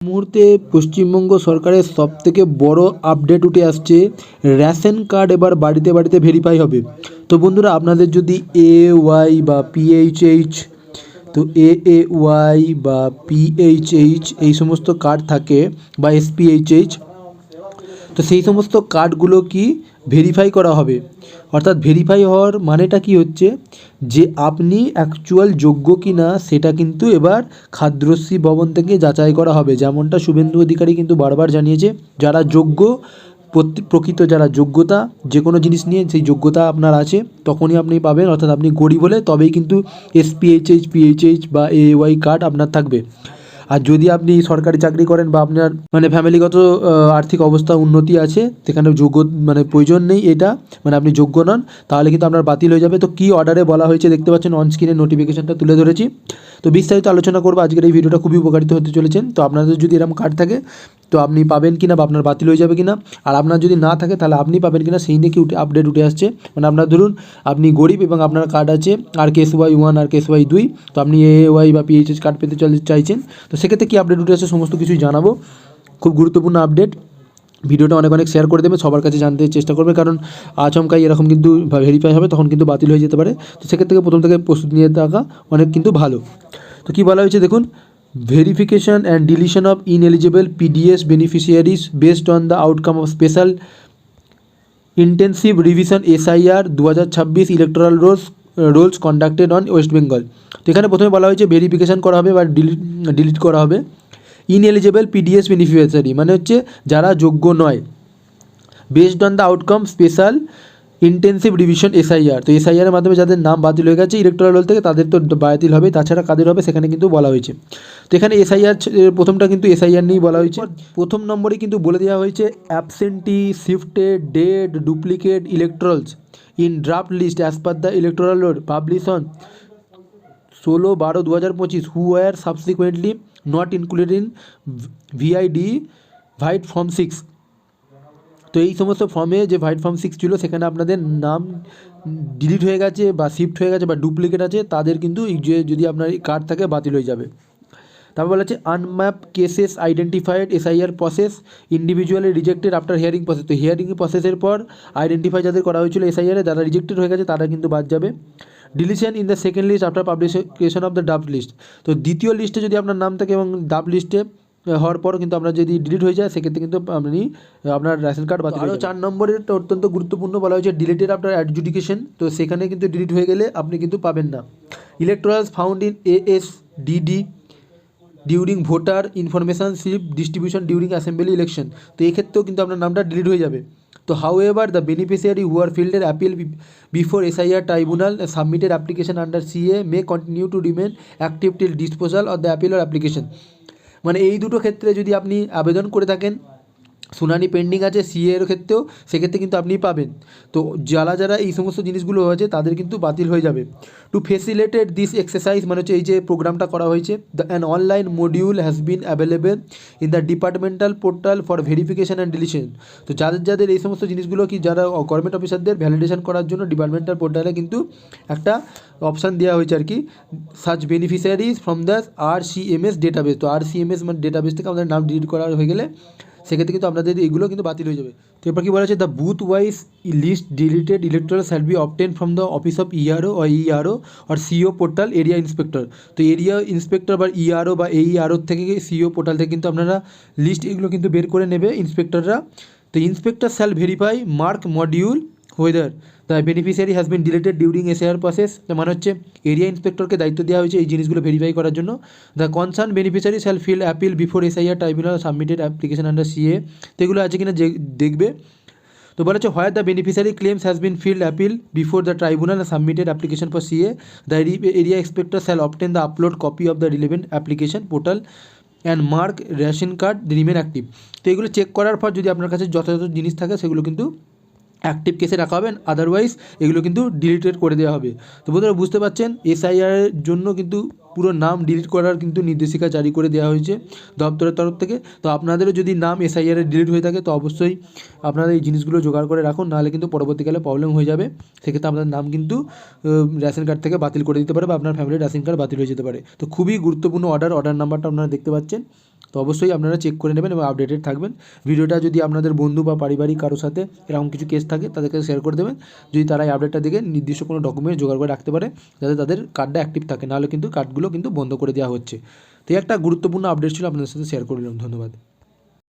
মুহূর্তে পশ্চিমবঙ্গ সরকারের সবথেকে বড় আপডেট উঠে আসছে। রেশন কার্ড এবার বাড়িতে বাড়িতে ভেরিফাই হবে। তো বন্ধুরা, আপনাদের যদি এওয়াই বা পিএইচএইচ, তো এওয়াই বা পিএইচএইচ এই সমস্ত কার্ড থাকে বা এসপিএইচএইচ, তো সেই সমস্ত কার্ডগুলো কি ভেরিফাই করা হবে। অর্থাৎ ভেরিফাই হওয়ার মানেটা কি হচ্ছে, যে আপনি অ্যাকচুয়াল যোগ্য কি না সেটা কিন্তু এবার খাদ্যশ্রী ভবন থেকে যাচাই করা হবে। যেমনটা শুভেন্দু অধিকারী কিন্তু বারবার জানিয়েছে, যারা যোগ্য, প্রকৃত যারা যোগ্যতা, যে কোনো জিনিস নিয়ে সেই যোগ্যতা আপনার আছে তখনই আপনি পাবেন। অর্থাৎ আপনি গরিব হলে তবেই কিন্তু এসপিএইচএইচ, পিএইচএইচ বা এওয়াই কার্ড আপনার থাকবে। আর যদি আপনি সরকারি চাকরি করেন বা আপনার ফ্যামিলিগত আর্থিক অবস্থা উন্নতি আছে, সেখানে যোগ্য প্রয়োজন নেই এটা, আপনি যোগ্য নন, তাহলে কিন্তু আপনার বাতিল হয়ে যাবে। তো কী অর্ডারে বলা হয়েছে দেখতে পাচ্ছেন, অন স্ক্রিনে নোটিফিকেশনটা তুলে ধরেছি। তো বিস্তারিত আলোচনা করবো আজকের এই ভিডিওটা, খুবই উপকারিত হতে চলেছেন। তো আপনাদের যদি এরকম কার্ড থাকে তো আপনি পাবেন কিনা বা আপনার বাতিল হয়ে যাবে কিনা, আর আপনার যদি না থাকে তাহলে আপনি পাবেন কিনা সেই নিয়ে কি আপডেট উঠে আসছে। আপনার ধরুন আপনি গরিব এবং আপনার কার্ড আছে RKSY1 RKSY2, তো আপনি এওয়াই বা পিএইচএইচ কার্ড পেতে চাইছেন, তো সেক্ষেত্রে কী আপডেট উঠে আসছে সমস্ত কিছুই জানাবো। খুব গুরুত্বপূর্ণ আপডেট। ভিডিওটা অনেক শেয়ার করে দেবে, সবার কাছে জানতে চেষ্টা করবে, কারণ আচমকাই এরকম কিন্তু ভেরিফাই হবে, তখন কিন্তু বাতিল হয়ে যেতে পারে। তো সেক্ষেত্রে প্রথম থেকে প্রস্তুতি নিয়ে থাকা অনেক কিন্তু ভালো। তো কী বলা হয়েছে দেখুন, verification and deletion of ineligible PDS beneficiaries based on the outcome of special intensive revision SIR 2026 electoral rolls conducted on West Bengal. তো এখানে প্রথমে বলা হয়েছে ভেরিফিকেশান করা হবে বা ডিলিট করা হবে ইনএলিজিবল পিডিএস বেনিফিশিয়ারি, মানে হচ্ছে যারা যোগ্য নয়, based on the outcome special intensive revision SIR। তো SIRের মাধ্যমে যাদের নাম বাতিল হয়ে গেছে ইলেকট্রাল রোল থেকে, তাদের তো বাতিল হবে, তাছাড়া কাদের হবে সেখানে কিন্তু বলা হয়েছে। তো এখানে SIR প্রথমটা কিন্তু SIR নিয়েই বলা হয়েছে। প্রথম নম্বরে কিন্তু বলে দেওয়া হয়েছে absentee, shifted, dead, duplicate electorals in draft list as per the electoral roll publish on 16/12/2025 who were subsequently not included in VID vide form 6। তো এই সমস্ত ফর্মে যে ভাইট ফর্ম 6 ছিল সেখানে আপনাদের নাম ডিলিট হয়ে গেছে বা শিফট হয়ে গেছে বা ডুপ্লিকেট আছে, তাদের কিন্তু যদি আপনার কার্ড থাকে বাতিল হয়ে যাবে। তারপর বলা হচ্ছে unmap cases identified SIR process individually rejected after hearing process. তো হিয়ারিং প্রসেসের পর আইডেন্টিফাই যাদের করা হয়েছিল SIRে, যারা রিজেক্টেড হয়ে গেছে তারা কিন্তু বাদ যাবে। Deletion in the second list after publication of the draft list. তো দ্বিতীয় লিস্টে যদি আপনার নাম থাকে এবং ড্রাফট লিস্টে হওয়ার পরও কিন্তু আপনার যদি ডিলিট হয়ে যায় সেক্ষেত্রে কিন্তু আপনি আপনার রেশন কার্ড বাতিল। আরও 4 নম্বরের অত্যন্ত গুরুত্বপূর্ণ বলা হয়েছে ডিলিটেড আফটার অ্যাডজুডিকেশন। তো সেখানে কিন্তু ডিলিট হয়ে গেলে আপনি কিন্তু পাবেন না। Electorals found in ASDD during voter information slip distribution during assembly election. তো এই ক্ষেত্রেও কিন্তু আপনার নামটা ডিলিট হয়ে যাবে। তো হাউএভার দ্য বেনিফিশিয়ারি হু আর ফিল্ডের appeal before SIR tribunal submitted application under CA may continue to remain active till disposal of the appeal or application. মানে এই দুটো ক্ষেত্রে যদি আপনি আবেদন করে থাকেন, শুনানি পেন্ডিং আছে CA এর ক্ষেত্রেও, সেক্ষেত্রে কিন্তু আপনি পাবেন। তো যারা এই সমস্ত জিনিসগুলো হয়েছে তাদের কিন্তু বাতিল হয়ে যাবে। টু ফেসিলিটেট দিস এক্সারসাইজ, মানে হচ্ছে এই যে প্রোগ্রামটা করা হয়েছে, an online module has been available in the departmental portal for verification and deletion. তো যাদের এই সমস্ত জিনিসগুলো কি যারা গভর্নমেন্ট অফিসারদের ভ্যালিডেশন করার জন্য ডিপার্টমেন্টাল পোর্টালে কিন্তু একটা অপশান দেওয়া হয়েছে আর কি, such beneficiaries from the RCMS database. তো RCMS মানে ডেটাবেস থেকে আমাদের নাম ডিলিট করা হয়ে গেলে সেক্ষেত্রে কিন্তু আপনাদের এইগুলো কিন্তু বাতিল হয়ে যাবে। তো এরপর কী বলা হচ্ছে, the booth wise list deleted electoral shall be obtain from the office of ERO or CO portal area inspector. তো এরিয়া ইন্সপেক্টর বা ERO বা AERO থেকে CO পোর্টাল থেকে কিন্তু আপনারা লিস্ট এগুলো কিন্তু বের করে নেবে ইন্সপেক্টররা। তো inspector shall verify mark module whether the beneficiary has been deleted during SIR process. মানে হচ্ছে এরিয়া ইন্সপেক্টরকে দায়িত্ব দেওয়া হয়েছে এই জিনিসগুলো ভেরিফাই করার জন্য। The concern beneficiary shall fill appeal before SIR tribunal submitted application under CA। তো এগুলো আছে কিনা দেখবে। তো বলা হচ্ছে where the beneficiary claims has been filed appeal before the tribunal submitted application for CA the area inspector shall obtain the upload copy of the relevant application portal and mark ration card remain active. তো এগুলো check করার পর যদি আপনার কাছে যথাযথ জিনিস থাকে সেগুলো কিন্তু অ্যাক্টিভ কেসে রাখা হবেন, আদারওয়াইজ এগুলো কিন্তু ডিলিটেড করে দেওয়া হবে। তো বন্ধুরা বুঝতে পারছেন SIR এর জন্য কিন্তু পুরো নাম ডিলিট করার কিন্তু নির্দেশিকা জারি করে দেওয়া হয়েছে দপ্তরের তরফ থেকে। তো আপনাদেরও যদি নাম SIR এ ডিলিট হয়ে থাকে তো অবশ্যই আপনারা এই জিনিসগুলো জোগাড় করে রাখুন, নাহলে কিন্তু পরবর্তীকালে প্রবলেম হয়ে যাবে। সেক্ষেত্রে আপনাদের নাম কিন্তু রেশন কার্ড থেকে বাতিল করে দিতে পারে বা আপনার ফ্যামিলির রেশন কার্ড বাতিল হয়ে যেতে পারে। তো খুবই গুরুত্বপূর্ণ অর্ডার নাম্বারটা আপনারা দেখতে পাচ্ছেন। তো অবশ্যই আপনারা চেক করে নেবেন এবং আপডেটেড থাকবেন। ভিডিওটা যদি আপনাদের বন্ধু বা পারিবারিক কারোর সাথে এরকম কিছু কেস থাকে তাদেরকে শেয়ার করে দেবেন, যদি তারা এই আপডেটটা দেখে নির্দিষ্ট কোনো ডকুমেন্ট জোগাড় করে রাখতে পারে যাতে তাদের কার্ডটা অ্যাক্টিভ থাকে, নাহলে কিন্তু কার্ডগুলো কিন্তু বন্ধ করে দেওয়া হচ্ছে। তো এই একটা গুরুত্বপূর্ণ আপডেট ছিল, আপনাদের সাথে শেয়ার করলাম। ধন্যবাদ।